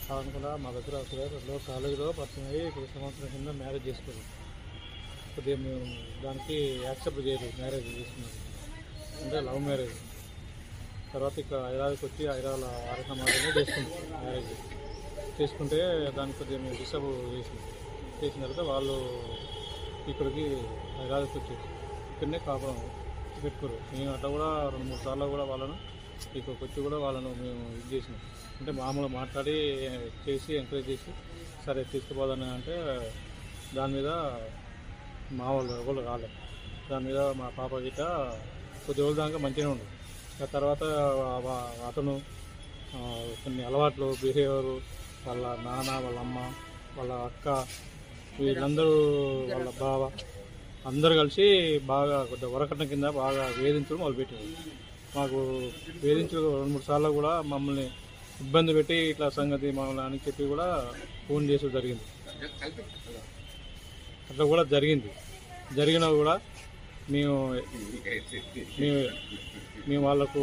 కానుకుండా మా దగ్గర అసలు కాలేజీలో పరిచయం అయ్యి ఇప్పుడు సంవత్సరం కింద మ్యారేజ్ చేసుకోలేదు. కొద్దిగా మేము దానికి యాక్సెప్ట్ చేయలేదు, మ్యారేజ్ చేసుకున్నాం అంటే లవ్ మ్యారేజ్. తర్వాత ఇక్కడ హైదరాబాద్కి వచ్చి హైదరాబాద్ ఆరోగ్య సమాజంలో చేసుకుంటాం మ్యారేజ్. చేసుకుంటే దానికి కొద్దిగా మేము డిస్టర్బ్ చేసిన తర్వాత వాళ్ళు ఇక్కడికి హైదరాబాద్కి వచ్చి ఇక్కడనే కాపురం పెట్టుకోరు. మేము అట్లా కూడా 2-3 సార్లు కూడా వాళ్ళను ఇక్కడికి వచ్చి కూడా వాళ్ళను మేము ఇది చేసినాం. అంటే మామూలుగా మాట్లాడి చేసి ఎంకరేజ్ చేసి సరే తీసుకుపోదని అంటే దాని మీద మా వాళ్ళు ఎవరు రాలేదు. దాని మీద మా పాప గిట్ట కొద్ది రోజుల దాకా మంచిగానే ఉండదు. తర్వాత అతను కొన్ని అలవాట్లు, బిహేవియరు, వాళ్ళ నాన్న, వాళ్ళ అమ్మ, వాళ్ళ అక్క, వీళ్ళందరూ వాళ్ళ బావ అందరూ కలిసి బాగా కొద్దిగా వరకట్నం కింద బాగా వేధించడం మొదలుపెట్టారు. మాకు వేధించడం 2-3 సార్లు కూడా మమ్మల్ని ఇబ్బంది పెట్టి ఇట్లా సంగతి మమ్మల్ని అని చెప్పి కూడా ఫోన్ చేసి జరిగింది. అట్లా కూడా జరిగినా కూడా మేము వాళ్ళకు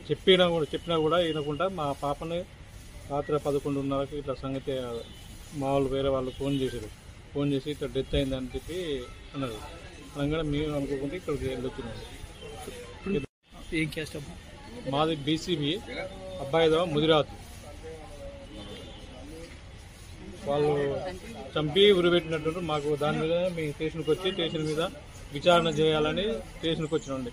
చెప్పినా కూడా వినకుండా మా పాపని రాత్రి 11:30కి ఇట్లా సంగతి మా వాళ్ళు వేరే వాళ్ళు ఫోన్ చేసి ఇట్లా డెత్ అయిందని చెప్పి అన్నారు. అనగానే మేము అనుకోకుండా ఇక్కడికి వెళ్ళొచ్చినాము. ఏం క్యాస్ట్ అబ్బా? మాది బీసీబీ, అబ్బాయిదో ముదిరాజు. వాళ్ళు చంపి ఉరిపెట్టినట్టు మాకు దాని మీద మేము స్టేషన్కి వచ్చి స్టేషన్ మీద విచారణ చేయాలని స్టేషన్కి వచ్చినండి.